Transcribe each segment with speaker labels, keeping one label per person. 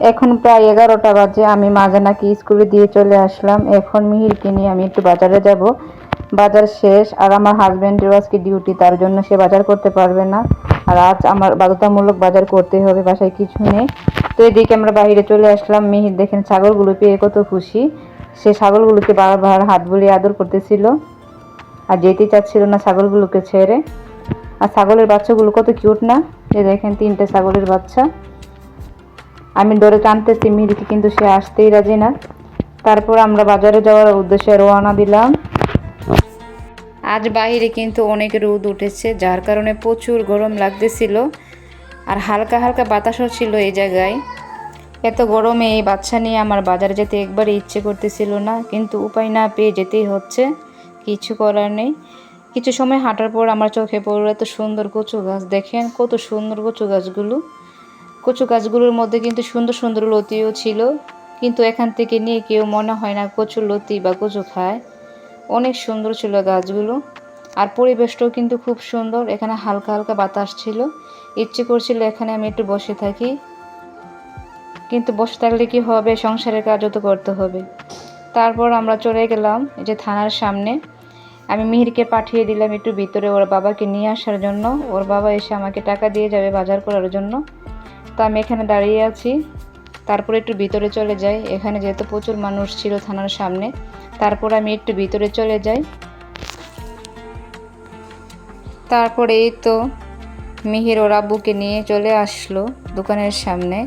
Speaker 1: এখন প্রায় 11টা বাজে। আমি মাজানাকে স্কুলে দিয়ে চলে আসলাম। এখন মিহিরকে নিয়ে আমি একটু বাজারে যাব। বাজার শেষ, আর আমার হাজব্যান্ডের আজকে ডিউটি, তার জন্য সে বাজার করতে পারবে না। আর আজ আমার বাধ্যতামূলক বাজার করতে হবে, বাসায় কিছু নেই। তো এদিকে আমরা বাইরে চলে আসলাম। মিহির দেখেন ছাগলগুলো পেয়ে কত খুশি। সে ছাগলগুলোকে বারবার হাত বুলিয়ে আদর করতেছিল আর যেতে চাচ্ছিল না ছাগলগুলোকে ছেড়ে। আর ছাগলের বাচ্চাগুলো কত কিউট না, এই দেখেন 3টে ছাগলের বাচ্চা। আমি ধরে টানতেছি মিহিরকে, কিন্তু সে আসতেই রাজি না। তারপর আমরা বাজারে যাওয়ার উদ্দেশ্যে রওনা দিলাম। আজ বাইরে কিন্তু অনেক রোদ উঠেছে, যার কারণে প্রচুর গরম লাগতেছিল। আর হালকা হালকা বাতাসও ছিল এই জায়গায়। এত গরমে এই বাচ্চা নিয়ে আমার বাজারে যেতে একবারে ইচ্ছে করতেছিল না, কিন্তু উপায় না পেয়ে যেতেই হচ্ছে, কিছু করার নেই। কিছু সময় হাঁটার পর আমার চোখে পড়লো এত সুন্দর কচু গাছ। দেখেন কত সুন্দর কচু গাছগুলো। কচু গাছগুলোর মধ্যে কিন্তু সুন্দর সুন্দর লতিও ছিল, কিন্তু এখান থেকে নিয়ে কেউ মনে হয় না কচুর লতি বা কচু খায়। অনেক সুন্দর ছিল গাছগুলো, আর পরিবেশটাও কিন্তু খুব সুন্দর। এখানে হালকা হালকা বাতাস ছিল, ইচ্ছে করছিল এখানে আমি একটু বসে থাকি, কিন্তু বসে থাকলে কি হবে, সংসারের কাজও তো করতে হবে। তারপর আমরা চলে গেলাম এই যে থানার সামনে। আমি মিহিরকে পাঠিয়ে দিলাম একটু ভিতরে ওর বাবাকে নিয়ে আসার জন্য। ওর বাবা এসে আমাকে টাকা দিয়ে যাবে বাজার করার জন্য। তো আমি এখানে দাঁড়িয়ে আছি। তারপরে একটু ভিতরে চলে যাই, এখানে যেহেতু প্রচুর মানুষ ছিল থানার সামনে। তারপর আমি একটু ভিতরে চলে যাই। তারপরে এই তো মিহির ওর আব্বুকে নিয়ে চলে আসলো দোকানের সামনে।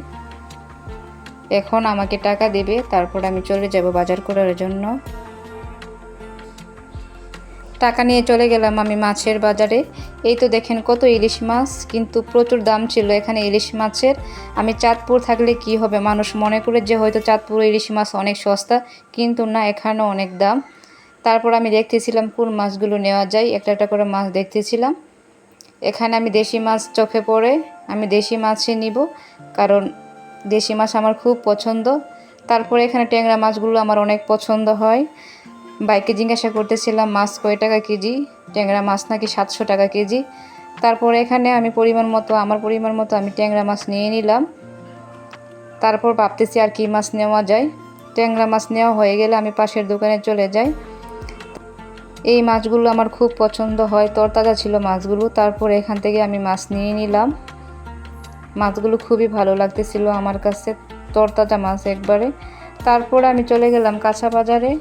Speaker 1: এখন আমাকে টাকা দেবে, তারপর আমি চলে যাব বাজার করার জন্য। টাকা নিয়ে চলে গেলাম আমি মাছের বাজারে। এই তো দেখেন কত ইলিশ মাছ, কিন্তু প্রচুর দাম ছিল এখানে ইলিশ মাছের। আমি চাঁদপুর থাকলে কি হবে, মানুষ মনে করে যে হয়তো চাঁদপুর ইলিশ মাছ অনেক সস্তা, কিন্তু না, এখানেও অনেক দাম। তারপর আমি দেখতেছিলাম কোন মাছগুলো নেওয়া যায়, একটা একটা করে মাছ দেখতেছিলাম। এখানে আমি দেশি মাছ চোখে পড়ে, আমি দেশি মাছই নিব, কারণ দেশি মাছ আমার খুব পছন্দ। তারপরে এখানে ট্যাংরা মাছগুলো আমার অনেক পছন্দ হয়। বাইকে জিজ্ঞাসা করতেছিলাম মাছ কয় টাকা কেজি, ট্যাংরা মাছ নাকি 700 টাকা কেজি। তারপরে এখানে আমি আমার পরিমাণ মতো আমি ট্যাংরা মাছ নিয়ে নিলাম। তারপর ভাবতেছি আর কি মাছ নেওয়া যায়। ট্যাংরা মাছ নেওয়া হয়ে গেলে আমি পাশের দোকানে চলে যাই। এই মাছগুলো আমার খুব পছন্দ হয়, তরতাজা ছিল মাছগুলো। তারপর এখান থেকে আমি মাছ নিয়ে নিলাম। মাছগুলো খুবই ভালো লাগতেছিল আমার কাছে, তরতাজা মাছ একবারে। তারপর আমি চলে গেলাম কাঁচা বাজারে।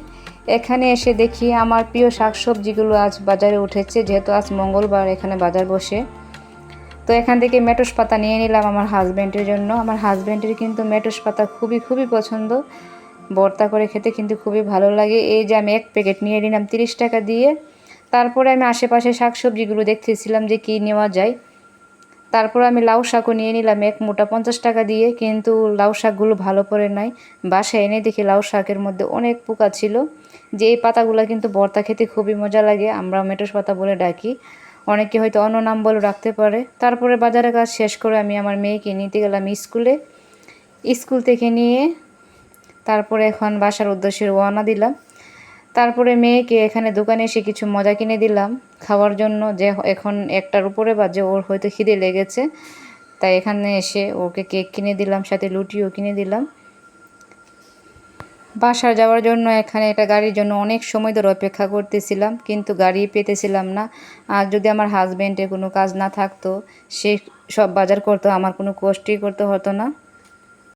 Speaker 1: এখানে এসে দেখি আমার প্রিয় শাকসবজিগুলো আজ বাজারে উঠেছে, যেহেতু আজ মঙ্গলবার এখানে বাজার বসে। তো এখান থেকে মেটুস পাতা নিয়ে নিলাম আমার হাজব্যান্ডের জন্য। আমার হাজব্যান্ডের কিন্তু মেটুস পাতা খুবই খুবই পছন্দ, ভর্তা করে খেতে কিন্তু খুবই ভালো লাগে। এই যে আমি 1 প্যাকেট নিয়ে নিলাম 30 টাকা দিয়ে। তারপরে আমি আশেপাশে শাকসবজিগুলো দেখতেছিলাম যে কী নেওয়া যায়। তারপর আমি লাউ শাকও নিয়ে নিলাম 1 মুঠা 50 টাকা দিয়ে, কিন্তু লাউ শাকগুলো ভালো করে নাই। বাসায় এনে দেখি লাউ শাকের মধ্যে অনেক পোকা ছিল। যে এই পাতাগুলো কিন্তু ভর্তা খেতে খুবই মজা লাগে, আমরা মেটুস পাতা বলে ডাকি, অনেকে হয়তো অন্য নাম বলে রাখতে পারে। তারপরে বাজারের কাজ শেষ করে আমি আমার মেয়েকে নিতে গেলাম স্কুলে। স্কুল থেকে নিয়ে তারপরে এখন বাসার উদ্দেশ্যে রওনা দিলাম। তারপরে মেয়েকে এখানে দোকানে এসে কিছু মজা কিনে দিলাম খাওয়ার জন্য, যে এখন 1টার উপরে বাজে, ওর হয়তো খিদে লেগেছে। তাই এখানে এসে ওকে কেক কিনে দিলাম, সাথে লুটিও কিনে দিলাম। বাসায় যাওয়ার জন্য এখানে একটা গাড়ির জন্য অনেক সময় ধরে অপেক্ষা করতেছিলাম, কিন্তু গাড়ি পেতেছিলাম না। আর যদি আমার হাজব্যান্ডের কোনো কাজ না থাকতো, সে সব বাজার করতো, আমার কোনো কষ্টই করতে হতো না।